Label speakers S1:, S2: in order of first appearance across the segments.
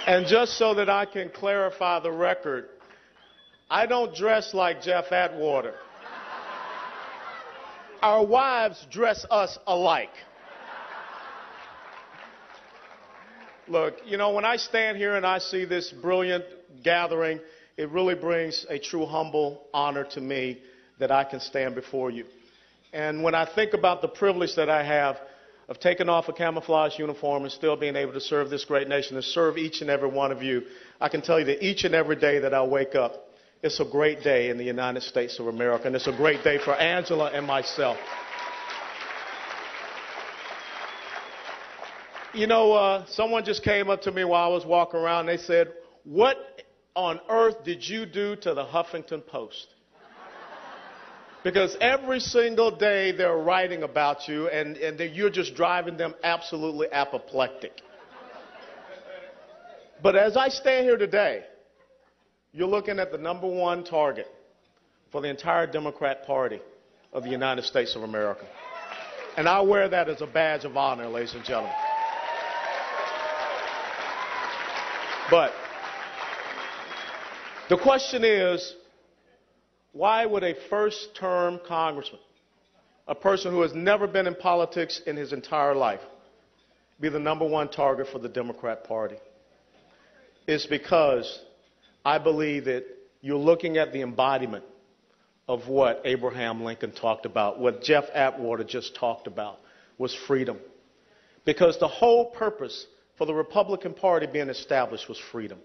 S1: And just so that I can clarify the record, I don't dress like Jeff Atwater. Our wives dress us alike. Look, you know, when I stand here and I see this brilliant gathering, it really brings a true humble honor to me that I can stand before you. And when I think about the privilege that I have of taking off a camouflage uniform and still being able to serve this great nation and serve each and every one of you, I can tell you that each and every day that I wake up, it's a great day in the United States of America, and it's a great day for Angela and myself. You know, someone just came up to me while I was walking around, and they said, "What on earth did you do to the Huffington Post?" Because every single day they're writing about you, and you're just driving them absolutely apoplectic. But as I stand here today, you're looking at the #1 target for the entire Democrat Party of the United States of America. And I wear that as a badge of honor, ladies and gentlemen. But the question is, why would a first-term congressman, a person who has never been in politics in his entire life, be the #1 target for the Democrat Party? It's because I believe that you're looking at the embodiment of what Abraham Lincoln talked about, what Jeff Atwater just talked about, was freedom. Because the whole purpose for the Republican Party being established was freedom.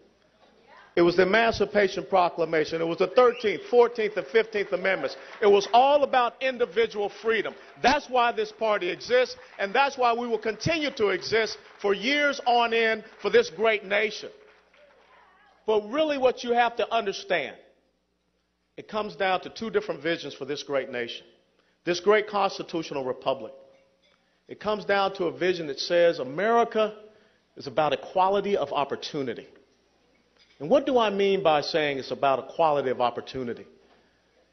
S1: It was the Emancipation Proclamation. It was the 13th, 14th, and 15th Amendments. It was all about individual freedom. That's why this party exists, and that's why we will continue to exist for years on end for this great nation. But really what you have to understand, it comes down to two different visions for this great nation, this great constitutional republic. It comes down to a vision that says America is about equality of opportunity. And what do I mean by saying it's about equality of opportunity?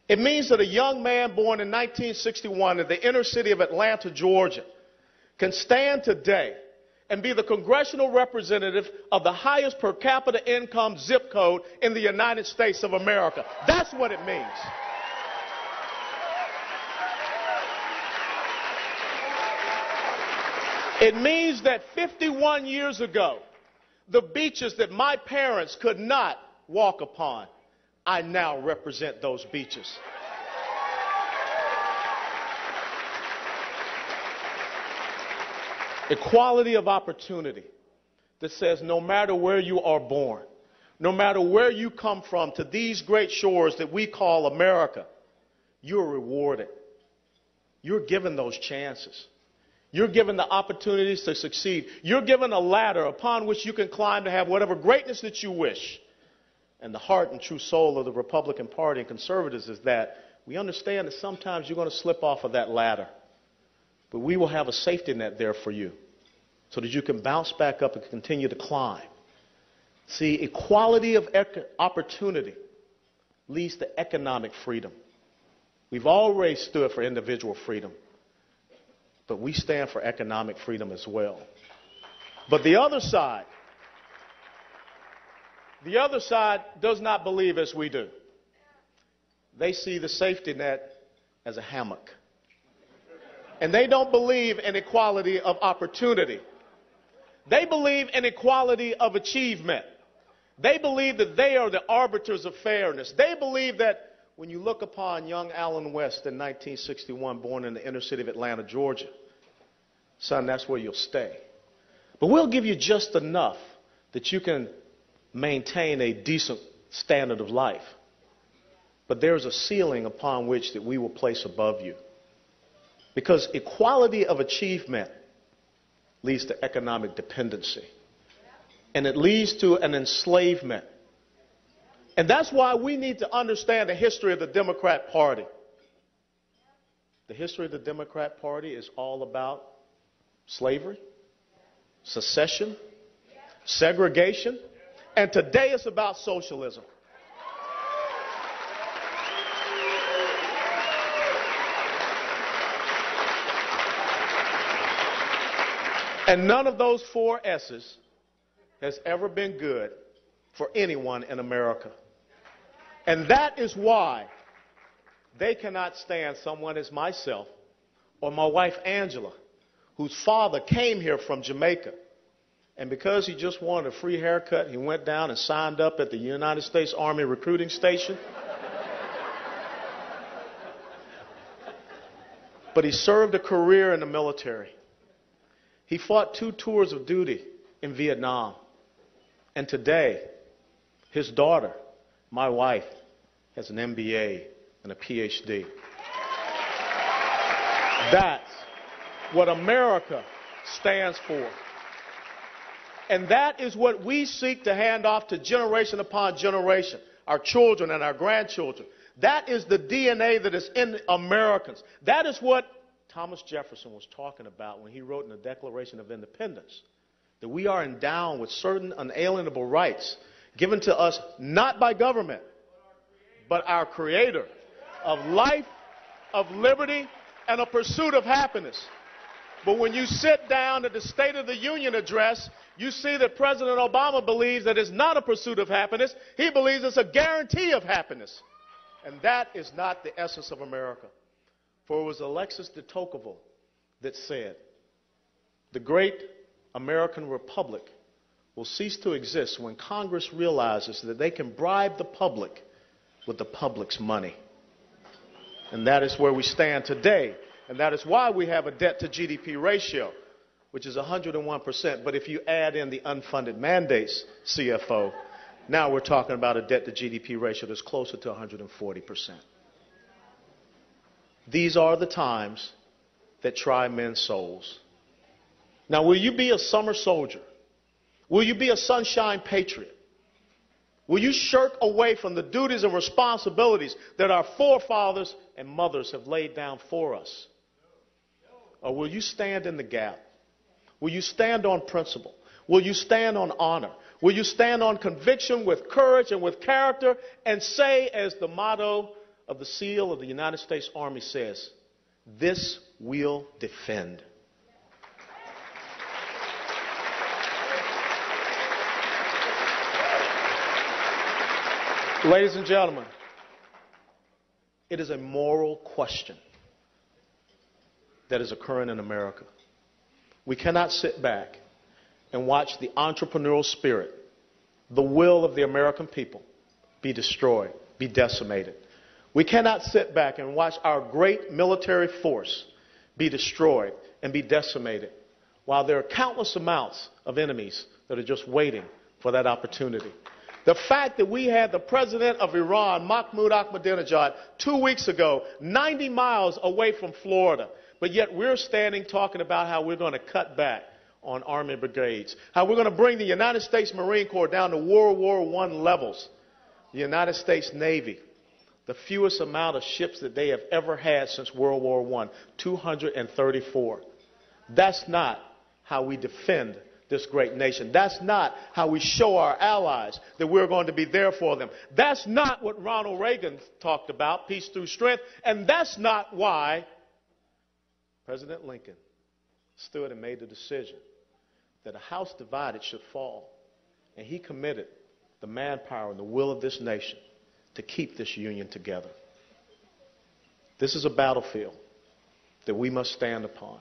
S1: It means that a young man born in 1961 in the inner city of Atlanta, Georgia, can stand today and be the congressional representative of the highest per capita income zip code in the United States of America. That's what it means. It means that 51 years ago, the beaches that my parents could not walk upon, I now represent those beaches. Equality of opportunity that says no matter where you are born, no matter where you come from to these great shores that we call America, you're rewarded. You're given those chances. You're given the opportunities to succeed. You're given a ladder upon which you can climb to have whatever greatness that you wish. And the heart and true soul of the Republican Party and conservatives is that we understand that sometimes you're going to slip off of that ladder. But we will have a safety net there for you so that you can bounce back up and continue to climb. See, equality of opportunity leads to economic freedom. We've always stood for individual freedom, but we stand for economic freedom as well. But the other side does not believe as we do. They see the safety net as a hammock. And they don't believe in equality of opportunity. They believe in equality of achievement. They believe that they are the arbiters of fairness. They believe that when you look upon young Allen West in 1961, born in the inner city of Atlanta, Georgia, son, that's where you'll stay. But we'll give you just enough that you can maintain a decent standard of life. But there's a ceiling upon which that we will place above you. Because equality of achievement leads to economic dependency. And it leads to an enslavement. And that's why we need to understand the history of the Democrat Party. The history of the Democrat Party is all about slavery, secession, segregation, and today it's about socialism. And none of those four S's has ever been good for anyone in America. And that is why they cannot stand someone as myself or my wife Angela, whose father came here from Jamaica. And because he just wanted a free haircut, he went down and signed up at the United States Army recruiting station. But he served a career in the military. He fought 2 tours of duty in Vietnam. And today, his daughter, my wife, has an MBA and a PhD. That's what America stands for. And that is what we seek to hand off to generation upon generation, our children and our grandchildren. That is the DNA that is in Americans. That is what Thomas Jefferson was talking about when he wrote in the Declaration of Independence, that we are endowed with certain unalienable rights given to us not by government, but our Creator, of life, of liberty, and a pursuit of happiness. But when you sit down at the State of the Union address, you see that President Obama believes that it's not a pursuit of happiness. He believes it's a guarantee of happiness. And that is not the essence of America. For it was Alexis de Tocqueville that said, the great American republic will cease to exist when Congress realizes that they can bribe the public with the public's money. And that is where we stand today. And that is why we have a debt to GDP ratio, which is 101%. But if you add in the unfunded mandates, CFO, now we're talking about a debt to GDP ratio that's closer to 140%. These are the times that try men's souls. Now, will you be a summer soldier? Will you be a sunshine patriot? Will you shirk away from the duties and responsibilities that our forefathers and mothers have laid down for us? Or will you stand in the gap? Will you stand on principle? Will you stand on honor? Will you stand on conviction with courage and with character and say, as the motto of the SEAL of the United States Army says, this we'll defend. Ladies and gentlemen, it is a moral question that is occurring in America. We cannot sit back and watch the entrepreneurial spirit, the will of the American people, be destroyed, be decimated. We cannot sit back and watch our great military force be destroyed and be decimated while there are countless amounts of enemies that are just waiting for that opportunity. The fact that we had the president of Iran, Mahmoud Ahmadinejad, 2 weeks ago, 90 miles away from Florida, but yet we're standing talking about how we're going to cut back on Army brigades, how we're going to bring the United States Marine Corps down to World War I levels. The United States Navy, the fewest amount of ships that they have ever had since World War I, 234. That's not how we defend this great nation. That's not how we show our allies that we're going to be there for them. That's not what Ronald Reagan talked about, peace through strength, and that's not why President Lincoln stood and made the decision that a house divided should fall, and he committed the manpower and the will of this nation to keep this union together. This is a battlefield that we must stand upon,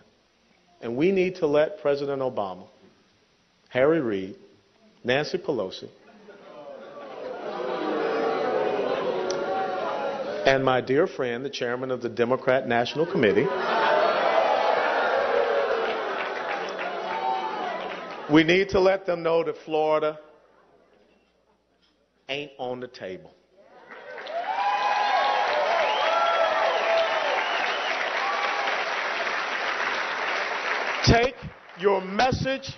S1: and we need to let President Obama, Harry Reid, Nancy Pelosi, and my dear friend, the chairman of the Democrat National Committee, we need to let them know that Florida ain't on the table. Take your message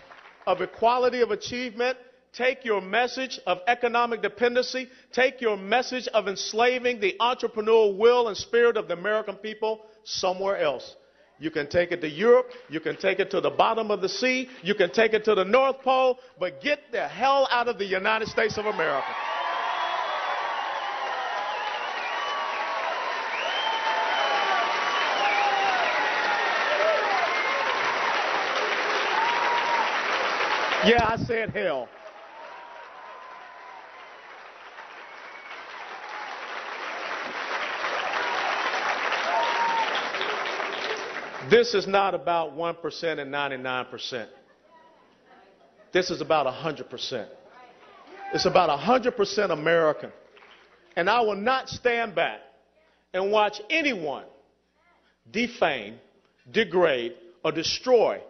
S1: of equality of achievement, take your message of economic dependency, take your message of enslaving the entrepreneurial will and spirit of the American people somewhere else. You can take it to Europe, you can take it to the bottom of the sea, you can take it to the North Pole, but get the hell out of the United States of America. Yeah, I said hell. This is not about 1% and 99%. This is about 100%. It's about 100% American. And I will not stand back and watch anyone defame, degrade, or destroy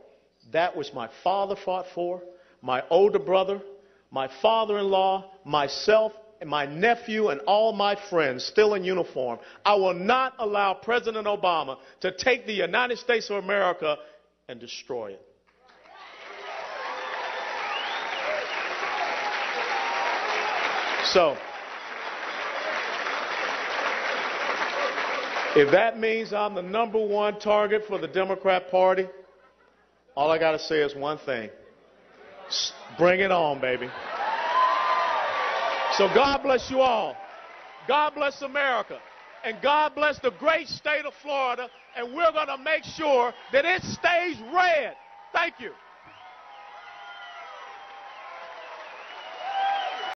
S1: that which my father fought for, my older brother, my father-in-law, myself, and my nephew, and all my friends still in uniform. I will not allow President Obama to take the United States of America and destroy it. So, if that means I'm the #1 target for the Democrat Party, all I got to say is one thing. Bring it on, baby. So God bless you all. God bless America. And God bless the great state of Florida. And we're going to make sure that it stays red. Thank you.